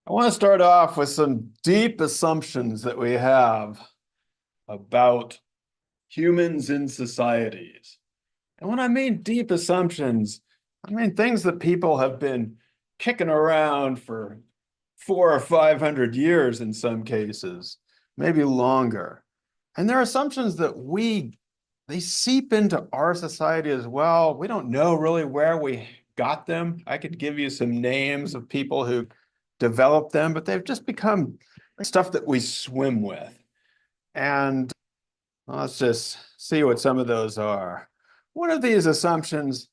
I want to start off with some deep assumptions that we have about humans in societies. And when I mean deep assumptions, I mean things that people have been kicking around for 400 or 500 years in some cases, maybe longer. And they're assumptions that they seep into our society as well. We don't know really where we got them. I could give you some names of people who developed them, but they've just become stuff that we swim with. And let's just see what some of those are. One of these assumptions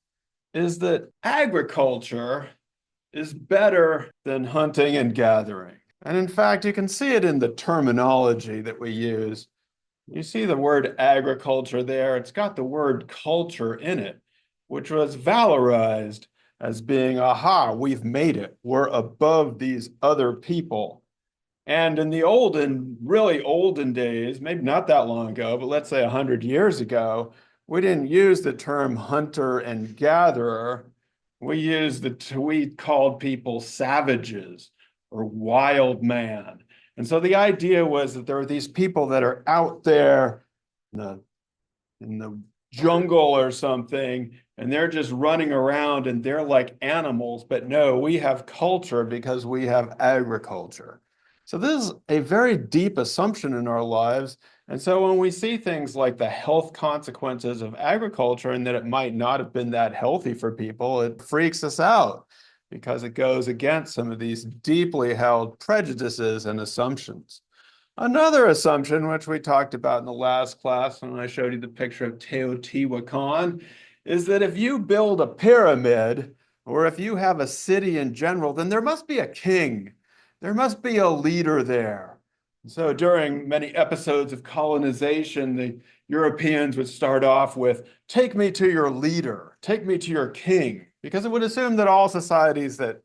is that agriculture is better than hunting and gathering. And in fact, you can see it in the terminology that we use. You see the word agriculture there. It's got the word culture in it, which was valorized as being, aha, we've made it. We're above these other people. And in the olden, really olden days, maybe not that long ago, but let's say 100 years ago, we didn't use the term hunter and gatherer. We called people savages or wild man. And so the idea was that there are these people that are out there in the jungle or something, and they're just running around and they're like animals. But no, we have culture because we have agriculture. So this is a very deep assumption in our lives. And so when we see things like the health consequences of agriculture and that it might not have been that healthy for people, it freaks us out because it goes against some of these deeply held prejudices and assumptions. Another assumption, which we talked about in the last class when I showed you the picture of Teotihuacan, is that if you build a pyramid or if you have a city in general, then there must be a king. There must be a leader there. So during many episodes of colonization, the Europeans would start off with, take me to your leader, take me to your king, because it would assume that all societies that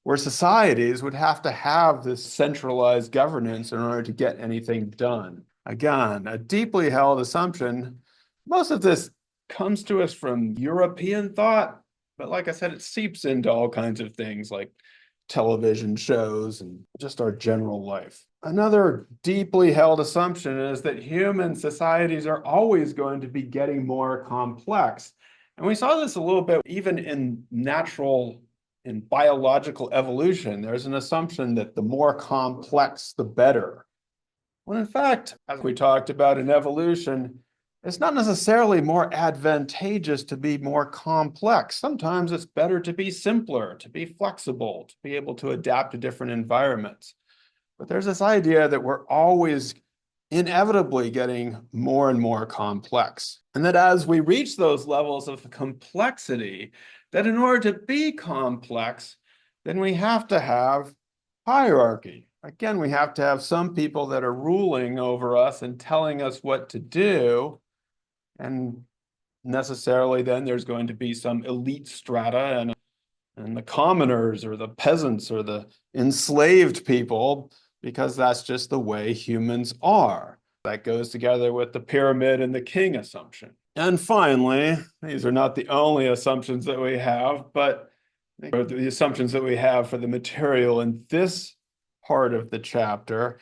were societies would have to have this centralized governance in order to get anything done. Again, a deeply held assumption. Most of this comes to us from European thought, but like I said, it seeps into all kinds of things like television shows and just our general life. Another deeply held assumption is that human societies are always going to be getting more complex. And we saw this a little bit even in biological evolution. There's an assumption that the more complex, the better. When in fact, as we talked about in evolution, it's not necessarily more advantageous to be more complex. Sometimes it's better to be simpler, to be flexible, to be able to adapt to different environments. But there's this idea that we're always inevitably getting more and more complex. And that as we reach those levels of complexity, that in order to be complex, then we have to have hierarchy. Again, we have to have some people that are ruling over us and telling us what to do. And necessarily then there's going to be some elite strata and the commoners or the peasants or the enslaved people, because that's just the way humans are. That goes together with the pyramid and the king assumption. And finally, these are not the only assumptions that we have, but the assumptions that we have for the material in this part of the chapter.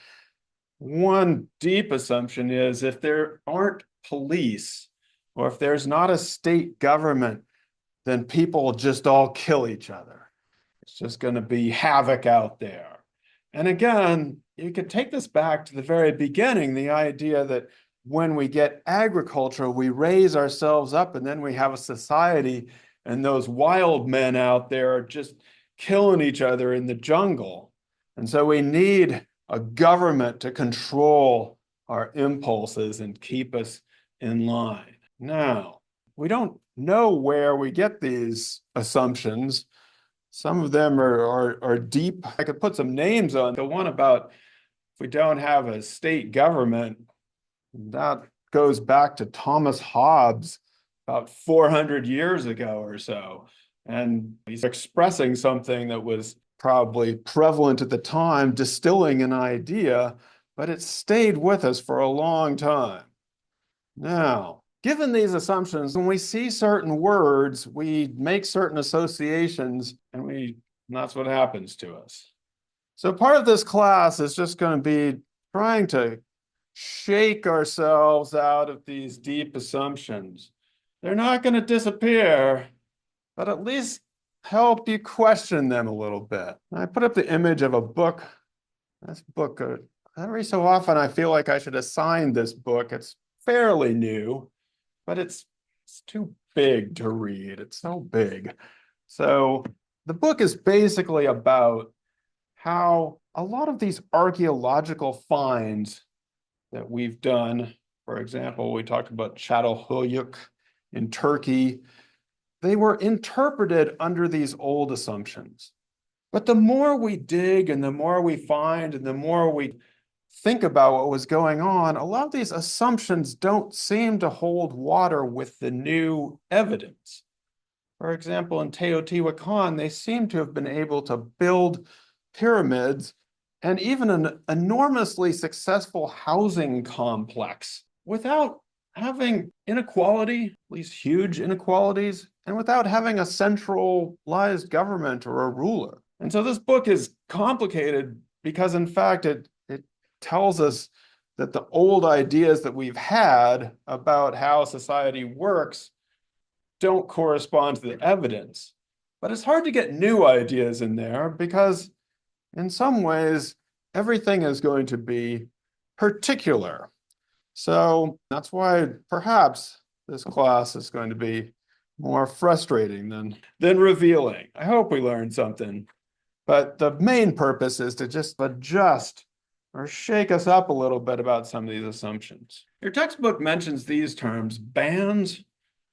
One deep assumption is if there aren't police or if there's not a state government, then people just all kill each other. It's just going to be havoc out there. And again, you could take this back to the very beginning, the idea that when we get agriculture, we raise ourselves up and then we have a society and those wild men out there are just killing each other in the jungle. And so we need a government to control our impulses and keep us in line. Now, we don't know where we get these assumptions. Some of them are deep. I could put some names on. The one about if we don't have a state government, that goes back to Thomas Hobbes about 400 years ago or so. And he's expressing something that was probably prevalent at the time, distilling an idea, but it stayed with us for a long time. Now, given these assumptions, when we see certain words, we make certain associations, and that's what happens to us. So part of this class is just going to be trying to shake ourselves out of these deep assumptions. They're not going to disappear, but at least help you question them a little bit. I put up the image of a book. This book, every so often I feel like I should assign this book. It's fairly new, but it's too big to read. It's so big. So the book is basically about how a lot of these archaeological finds that we've done, for example, we talked about Çatalhöyük in Turkey, they were interpreted under these old assumptions. But the more we dig and the more we find and the more we think about what was going on, a lot of these assumptions don't seem to hold water with the new evidence. For example, in Teotihuacan, they seem to have been able to build pyramids and even an enormously successful housing complex without having inequality, at least huge inequalities, and without having a centralized government or a ruler. And so this book is complicated because, in fact, it tells us that the old ideas that we've had about how society works don't correspond to the evidence. But it's hard to get new ideas in there because in some ways, everything is going to be particular. So that's why perhaps this class is going to be more frustrating than revealing. I hope we learned something. But the main purpose is to just adjust or shake us up a little bit about some of these assumptions. Your textbook mentions these terms: bands,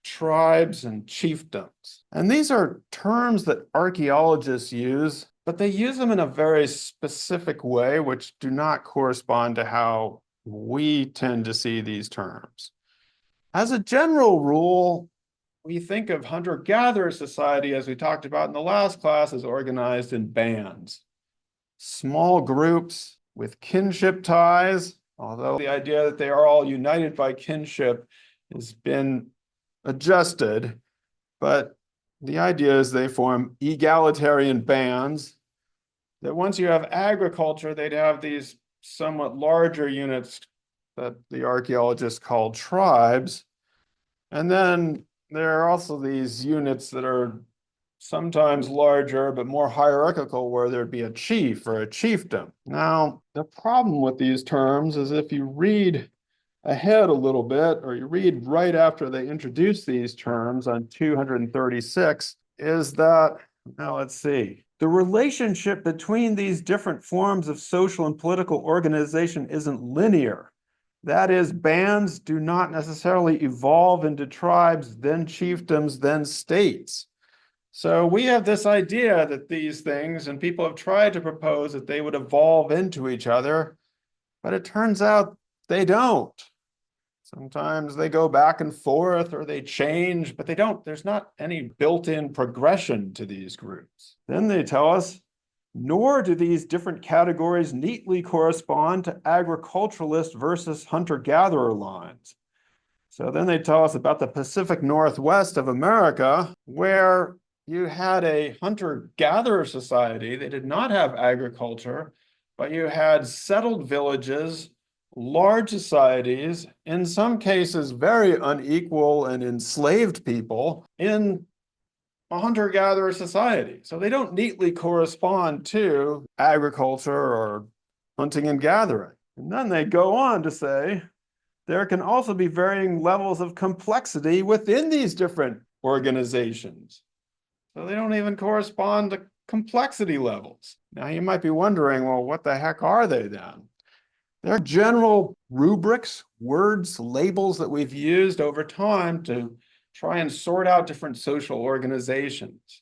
tribes, and chiefdoms. And these are terms that archaeologists use, but they use them in a very specific way, which do not correspond to how we tend to see these terms. As a general rule, we think of hunter-gatherer society, as we talked about in the last class, as organized in bands. Small groups with kinship ties, although the idea that they are all united by kinship has been adjusted, but the idea is they form egalitarian bands, that once you have agriculture, they'd have these somewhat larger units that the archaeologists call tribes. And then there are also these units that are sometimes larger, but more hierarchical, where there'd be a chief or a chiefdom. Now, the problem with these terms is if you read ahead a little bit, or you read right after they introduce these terms on 236, is that, now let's see, the relationship between these different forms of social and political organization isn't linear. That is, bands do not necessarily evolve into tribes, then chiefdoms, then states. So we have this idea that these things, and people have tried to propose that they would evolve into each other, but it turns out they don't. Sometimes they go back and forth or they change, but they don't. There's not any built-in progression to these groups. Then they tell us, nor do these different categories neatly correspond to agriculturalist versus hunter-gatherer lines. So then they tell us about the Pacific Northwest of America, where you had a hunter-gatherer society. They did not have agriculture, but you had settled villages, large societies, in some cases very unequal and enslaved people in a hunter-gatherer society. So they don't neatly correspond to agriculture or hunting and gathering. And then they go on to say, there can also be varying levels of complexity within these different organizations. So they don't even correspond to complexity levels. Now you might be wondering, well, what the heck are they then? They're general rubrics, words, labels that we've used over time to try and sort out different social organizations.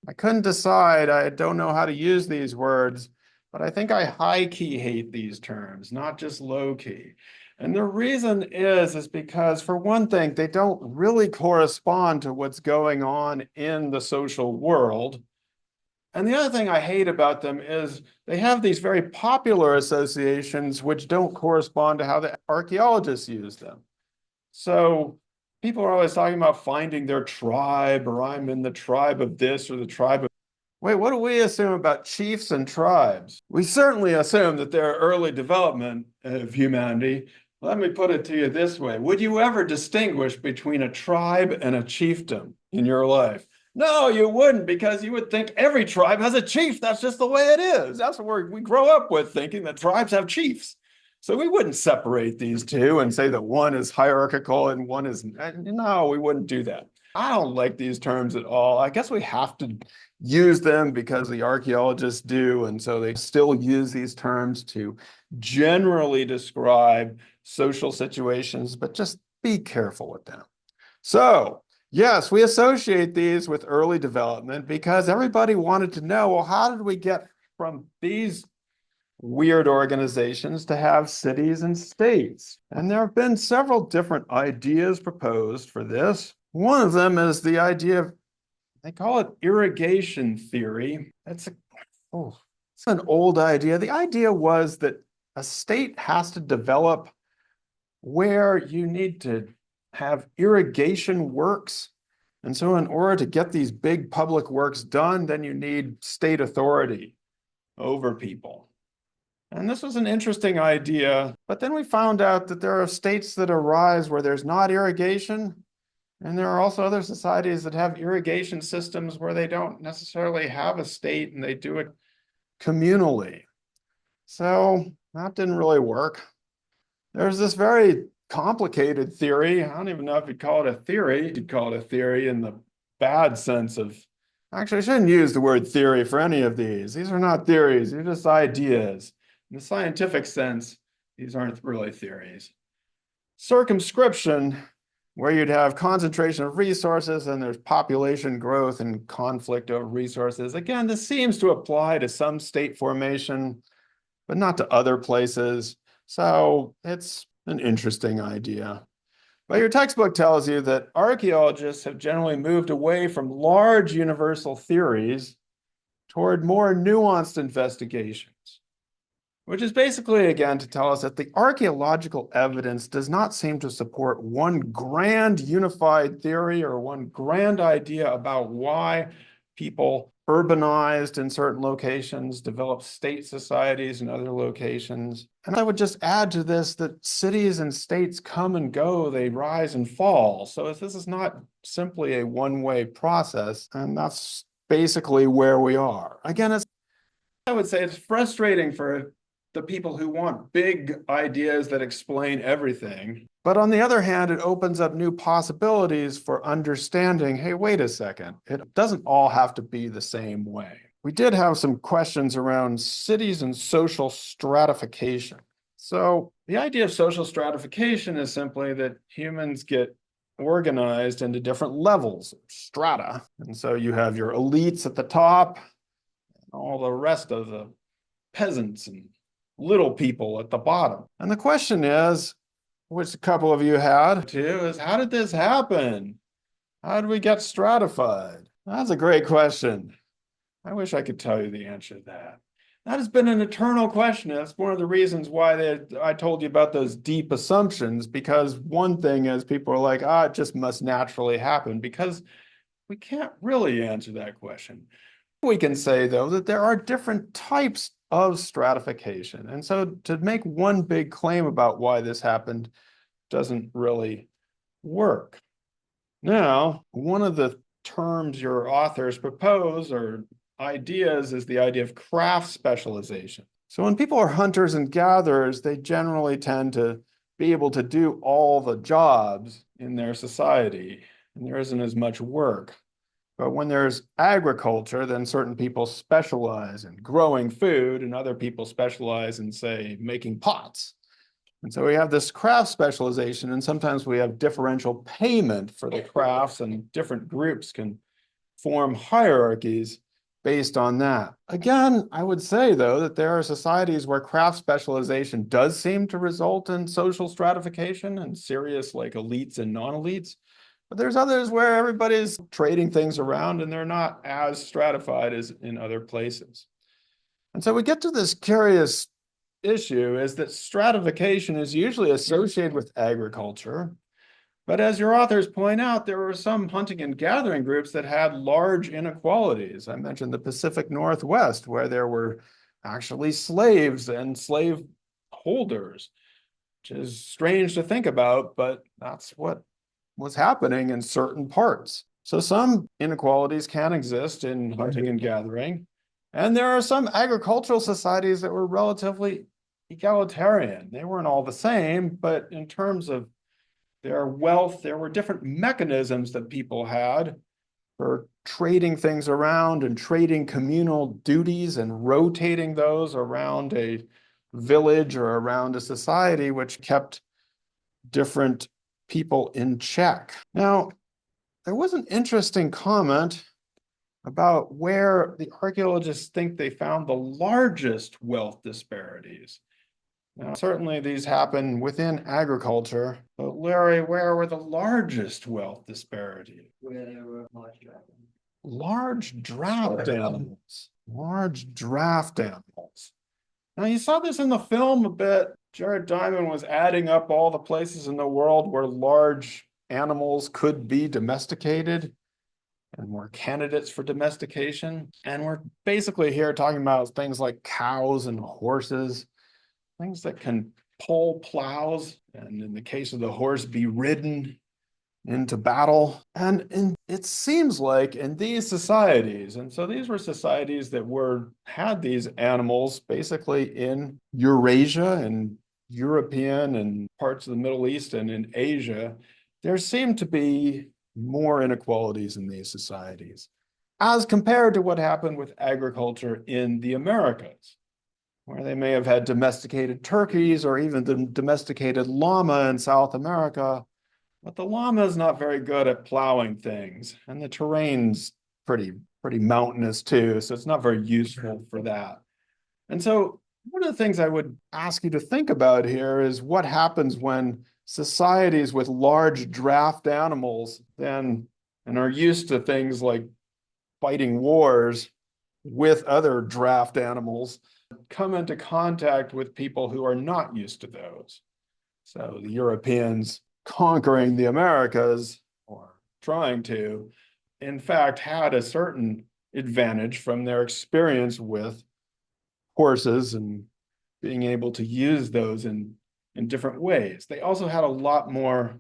I couldn't decide. I don't know how to use these words, but I think I high-key hate these terms, not just low-key. And the reason is because, for one thing, they don't really correspond to what's going on in the social world. And the other thing I hate about them is they have these very popular associations which don't correspond to how the archaeologists use them. So people are always talking about finding their tribe, or I'm in the tribe of this or the tribe of. Wait, what do we assume about chiefs and tribes? We certainly assume that they're early development of humanity. Let me put it to you this way. Would you ever distinguish between a tribe and a chiefdom in your life? No, you wouldn't, because you would think every tribe has a chief. That's just the way it is. That's what we grow up with, thinking that tribes have chiefs. So we wouldn't separate these two and say that one is hierarchical and one is, no, we wouldn't do that. I don't like these terms at all. I guess we have to use them because the archaeologists do, and so they still use these terms to generally describe social situations, but just be careful with them. So, yes, we associate these with early development because everybody wanted to know, well, how did we get from these weird organizations to have cities and states? And there have been several different ideas proposed for this. One of them is the idea of, they call it irrigation theory. It's an old idea. The idea was that a state has to develop where you need to have irrigation works. And so in order to get these big public works done, then you need state authority over people. And this was an interesting idea, but then we found out that there are states that arise where there's not irrigation, and there are also other societies that have irrigation systems where they don't necessarily have a state and they do it communally. So that didn't really work. There's this very complicated theory. I don't even know if you'd call it a theory. You'd call it a theory in the bad sense of, actually, I shouldn't use the word theory for any of these. These are not theories, they're just ideas. In the scientific sense, these aren't really theories. Circumscription, where you'd have concentration of resources and there's population growth and conflict over resources. Again, this seems to apply to some state formation, but not to other places. So it's an interesting idea. But your textbook tells you that archaeologists have generally moved away from large universal theories toward more nuanced investigations, which is basically, again, to tell us that the archaeological evidence does not seem to support one grand unified theory or one grand idea about why people urbanized in certain locations, developed state societies in other locations. And I would just add to this that cities and states come and go, they rise and fall. So if this is not simply a one-way process, and that's basically where we are. Again, I would say it's frustrating for the people who want big ideas that explain everything. But on the other hand, it opens up new possibilities for understanding, hey, wait a second, it doesn't all have to be the same way. We did have some questions around cities and social stratification. So the idea of social stratification is simply that humans get organized into different levels, strata. And so you have your elites at the top, and all the rest of the peasants and little people at the bottom. And the question is, which a couple of you had too, is how did this happen? How did we get stratified? That's a great question. I wish I could tell you the answer to that. That has been an eternal question. That's one of the reasons why I told you about those deep assumptions, because one thing is people are like, it just must naturally happen, because we can't really answer that question. We can say, though, that there are different types of stratification. And so to make one big claim about why this happened doesn't really work. Now, one of the terms your authors propose or ideas is the idea of craft specialization. So when people are hunters and gatherers, they generally tend to be able to do all the jobs in their society, and there isn't as much work. But when there's agriculture, then certain people specialize in growing food and other people specialize in, say, making pots. And so we have this craft specialization, and sometimes we have differential payment for the crafts, and different groups can form hierarchies based on that. Again, I would say, though, that there are societies where craft specialization does seem to result in social stratification and serious, like, elites and non-elites. But there's others where everybody's trading things around and they're not as stratified as in other places. And so we get to this curious issue, is that stratification is usually associated with agriculture, But as your authors point out, there were some hunting and gathering groups that had large inequalities. I mentioned the Pacific Northwest, where there were actually slaves and slave holders, which is strange to think about, but that's what was happening in certain parts. So some inequalities can exist in hunting and gathering. And there are some agricultural societies that were relatively egalitarian. They weren't all the same, but in terms of their wealth, there were different mechanisms that people had for trading things around and trading communal duties and rotating those around a village or around a society, which kept different people in check. Now, there was an interesting comment about where the archaeologists think they found the largest wealth disparities. Now, certainly these happen within agriculture, but Larry, where were the largest wealth disparities? Where there were large dragons. Large draft animals. Large draft animals. Now, you saw this in the film a bit. Jared Diamond was adding up all the places in the world where large animals could be domesticated and were candidates for domestication. And we're basically here talking about things like cows and horses, things that can pull plows, and in the case of the horse, be ridden into battle. And it seems like in these societies, and so these were societies that had these animals basically in Eurasia and European and parts of the Middle East and in Asia, there seemed to be more inequalities in these societies as compared to what happened with agriculture in the Americas, where they may have had domesticated turkeys or even the domesticated llama in South America. But the llama is not very good at plowing things, and the terrain's pretty mountainous too, so it's not very useful for that. And so one of the things I would ask you to think about here is what happens when societies with large draft animals and are used to things like fighting wars with other draft animals come into contact with people who are not used to those. So the Europeans conquering the Americas, or trying to, in fact, had a certain advantage from their experience with horses and being able to use those in different ways. They also had a lot more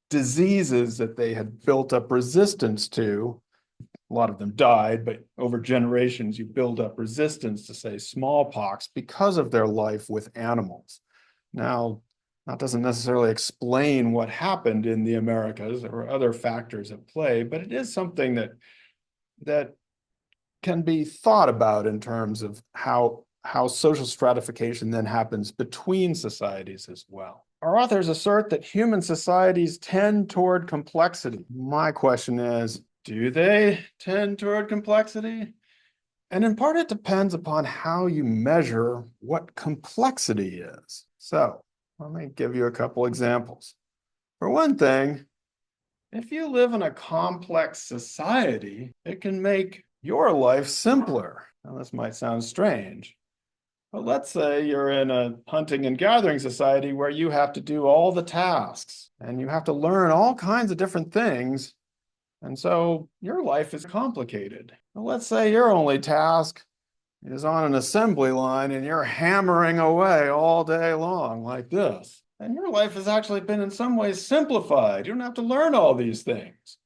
diseases that they had built up resistance to. A lot of them died, but over generations, you build up resistance to, say, smallpox because of their life with animals. Now, that doesn't necessarily explain what happened in the Americas. There were other factors at play, but it is something that can be thought about in terms of how social stratification then happens between societies as well. Our authors assert that human societies tend toward complexity. My question is, do they tend toward complexity? And in part, it depends upon how you measure what complexity is. So let me give you a couple examples. For one thing, if you live in a complex society, it can make your life simpler. Now, this might sound strange, but let's say you're in a hunting and gathering society where you have to do all the tasks and you have to learn all kinds of different things. And so your life is complicated. Well, let's say your only task is on an assembly line and you're hammering away all day long like this. And your life has actually been in some ways simplified. You don't have to learn all these things.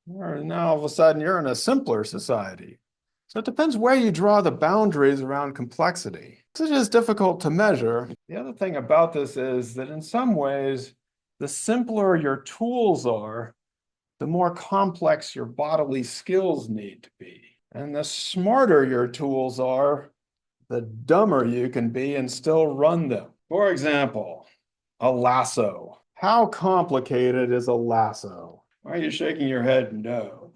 Now all of a sudden you're in a simpler society. So it depends where you draw the boundaries around complexity. This is difficult to measure. The other thing about this is that in some ways, the simpler your tools are, the more complex your bodily skills need to be. And the smarter your tools are, the dumber you can be and still run them. For example, a lasso. How complicated is a lasso? Why are you shaking your head no?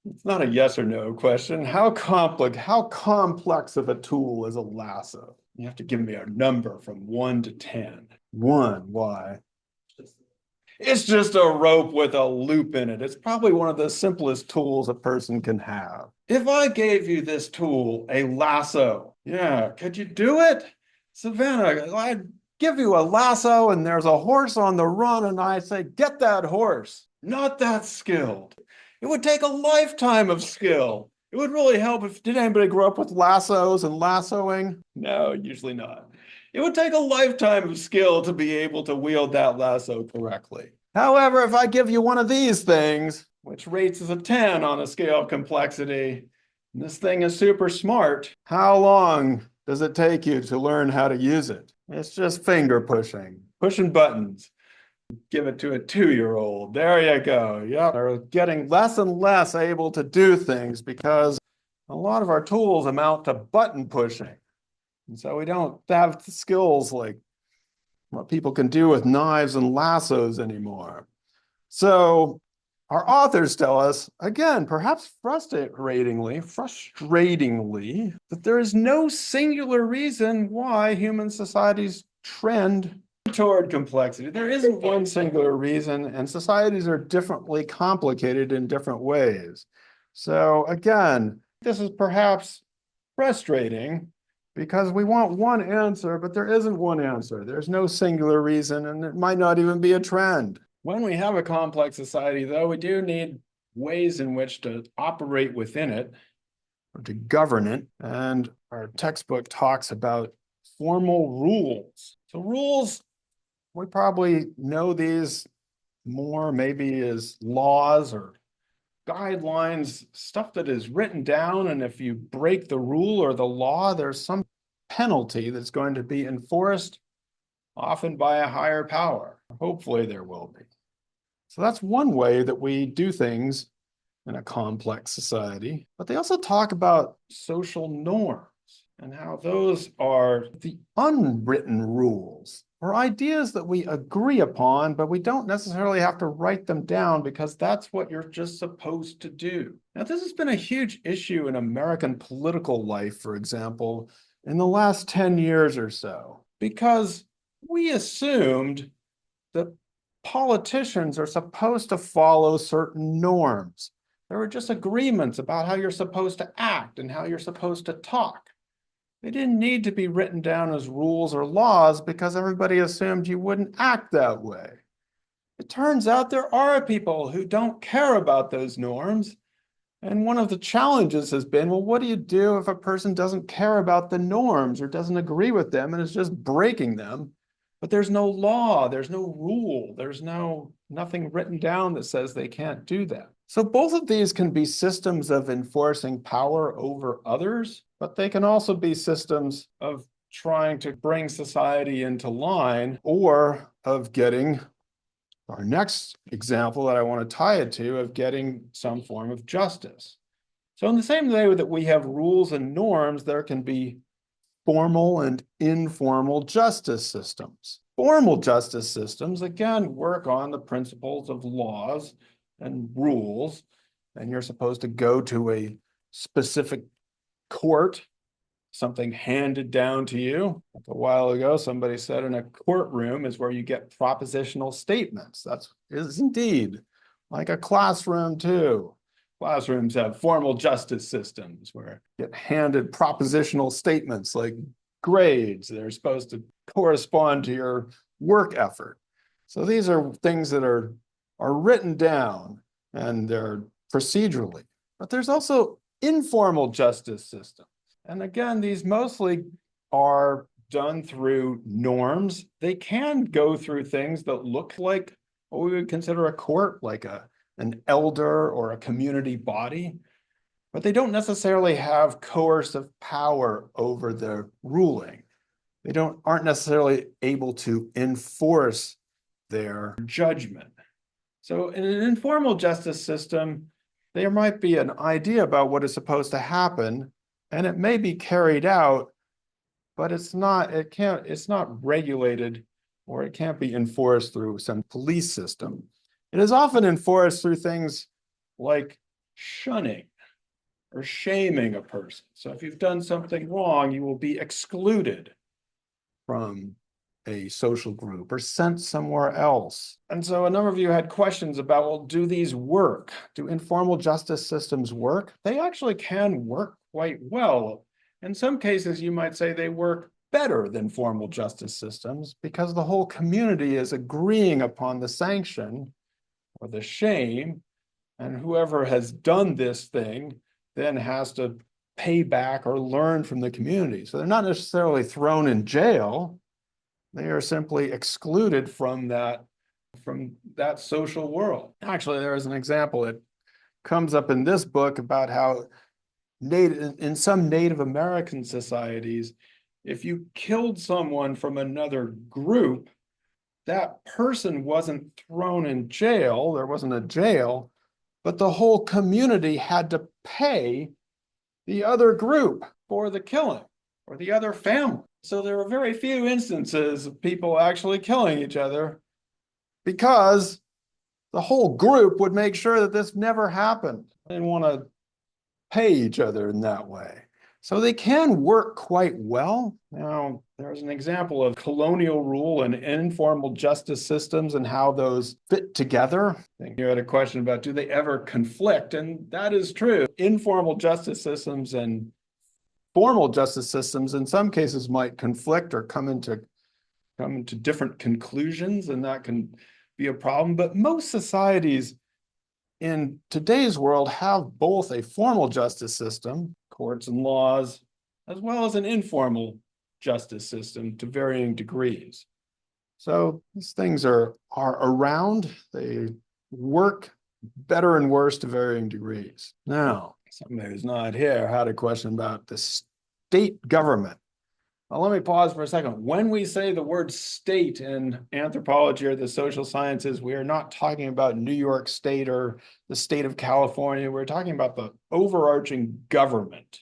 It's not a yes or no question. How complex of a tool is a lasso? You have to give me a number from 1 to 10. 1, why? It's just a rope with a loop in it. It's probably one of the simplest tools a person can have. If I gave you this tool, a lasso, yeah, could you do it? Savannah, give you a lasso and there's a horse on the run, and I say, get that horse. Not that skilled. It would take a lifetime of skill. It would really help if, did anybody grow up with lassos and lassoing? No, usually not. It would take a lifetime of skill to be able to wield that lasso correctly. However, if I give you one of these things, which rates as a 10 on a scale of complexity, and this thing is super smart, how long does it take you to learn how to use it? It's just finger pushing buttons. Give it to a 2-year-old. There you go. Yep. They're getting less and less able to do things because a lot of our tools amount to button pushing. And so we don't have the skills like what people can do with knives and lassos anymore. So our authors tell us, again, perhaps frustratingly, that there is no singular reason why human societies trend toward complexity. There isn't one singular reason, and societies are differently complicated in different ways. So again, this is perhaps frustrating because we want one answer, but there isn't one answer. There's no singular reason, and it might not even be a trend. When we have a complex society, though, we do need ways in which to operate within it or to govern it. And our textbook talks about formal rules. So rules, we probably know these more maybe as laws or guidelines, stuff that is written down. And if you break the rule or the law, there's some penalty that's going to be enforced, often by a higher power. Hopefully there will be. So that's one way that we do things in a complex society. But they also talk about social norms and how those are the unwritten rules or ideas that we agree upon, but we don't necessarily have to write them down because that's what you're just supposed to do. Now, this has been a huge issue in American political life, for example, in the last 10 years or so, because we assumed that politicians are supposed to follow certain norms. There were just agreements about how you're supposed to act and how you're supposed to talk. They didn't need to be written down as rules or laws because everybody assumed you wouldn't act that way. It turns out there are people who don't care about those norms. And one of the challenges has been, well, what do you do if a person doesn't care about the norms or doesn't agree with them and is just breaking them? But there's no law, there's no rule, there's nothing written down that says they can't do that. So both of these can be systems of enforcing power over others, but they can also be systems of trying to bring society into line or of getting, our next example that I want to tie it to, of getting some form of justice. So in the same way that we have rules and norms, there can be formal and informal justice systems. Formal justice systems, again, work on the principles of laws and rules, and you're supposed to go to a specific court, something handed down to you. A while ago, somebody said in a courtroom is where you get propositional statements. That is indeed like a classroom too. Classrooms have formal justice systems where you get handed propositional statements like grades. They're supposed to correspond to your work effort. So these are things that are written down and they're procedurally. But there's also informal justice systems. And again, these mostly are done through norms. They can go through things that look like what we would consider a court, like an elder or a community body, but they don't necessarily have coercive power over the ruling. They aren't necessarily able to enforce their judgment. So in an informal justice system, there might be an idea about what is supposed to happen, and it may be carried out, but it's not regulated, or it can't be enforced through some police system. It is often enforced through things like shunning or shaming a person. So if you've done something wrong, you will be excluded from a social group or sent somewhere else. And so a number of you had questions about, well, do these work? Do informal justice systems work? They actually can work quite well. In some cases, you might say they work better than formal justice systems because the whole community is agreeing upon the sanction or the shame, and whoever has done this thing then has to pay back or learn from the community. So they're not necessarily thrown in jail. They are simply excluded from that social world. Actually, there is an example that comes up in this book about how in some Native American societies, if you killed someone from another group, that person wasn't thrown in jail, there wasn't a jail, but the whole community had to pay the other group for the killing, or the other family. So there are very few instances of people actually killing each other because the whole group would make sure that this never happened. They didn't want to pay each other in that way. So they can work quite well. Now, there's an example of colonial rule and informal justice systems and how those fit together. I think you had a question about, do they ever conflict? And that is true. Informal justice systems and formal justice systems in some cases might conflict or come into different conclusions, and that can be a problem. But most societies in today's world have both a formal justice system, courts and laws, as well as an informal justice system to varying degrees. So these things are around. They work better and worse to varying degrees. Now, somebody who's not here had a question about the state government. Now, let me pause for a second. When we say the word state in anthropology or the social sciences, we are not talking about New York State or the state of California. We're talking about the overarching government.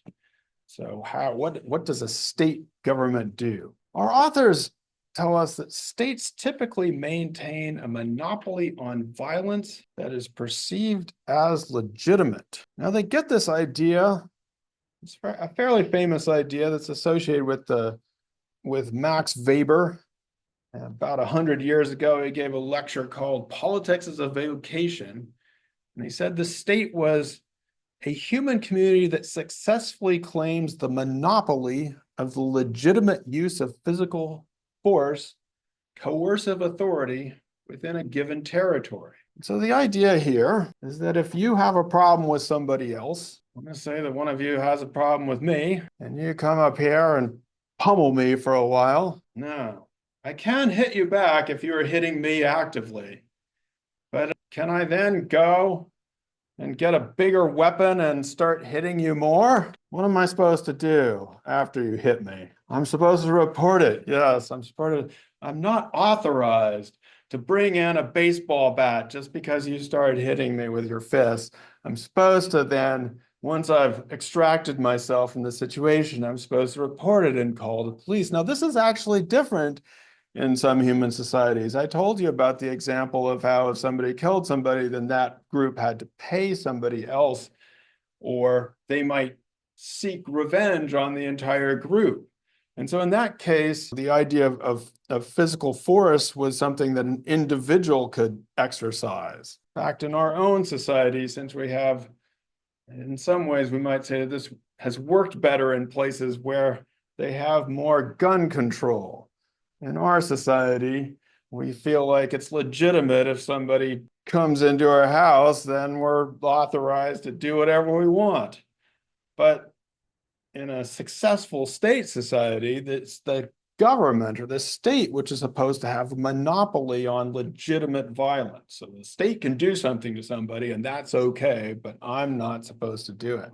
So what does a state government do? Our authors tell us that states typically maintain a monopoly on violence that is perceived as legitimate. Now, they get this idea. It's a fairly famous idea that's associated with Max Weber. About 100 years ago, he gave a lecture called Politics as a Vocation. And he said the state was a human community that successfully claims the monopoly of the legitimate use of physical force, coercive authority within a given territory. So the idea here is that if you have a problem with somebody else, I'm going to say that one of you has a problem with me, and you come up here and pummel me for a while. No, I can hit you back if you're hitting me actively, but can I then go and get a bigger weapon and start hitting you more? What am I supposed to do after you hit me? I'm supposed to report it. Yes, I'm not authorized to bring in a baseball bat just because you started hitting me with your fist. I'm supposed to then, once I've extracted myself from the situation, I'm supposed to report it and call the police. Now, this is actually different in some human societies. I told you about the example of how if somebody killed somebody, then that group had to pay somebody else, or they might seek revenge on the entire group. And so in that case, the idea of physical force was something that an individual could exercise. In fact, in our own society, since we have, in some ways, we might say that this has worked better in places where they have more gun control. In our society, we feel like it's legitimate if somebody comes into our house, then we're authorized to do whatever we want. But in a successful state society, it's the government or the state which is supposed to have a monopoly on legitimate violence. So the state can do something to somebody, and that's okay, but I'm not supposed to do it.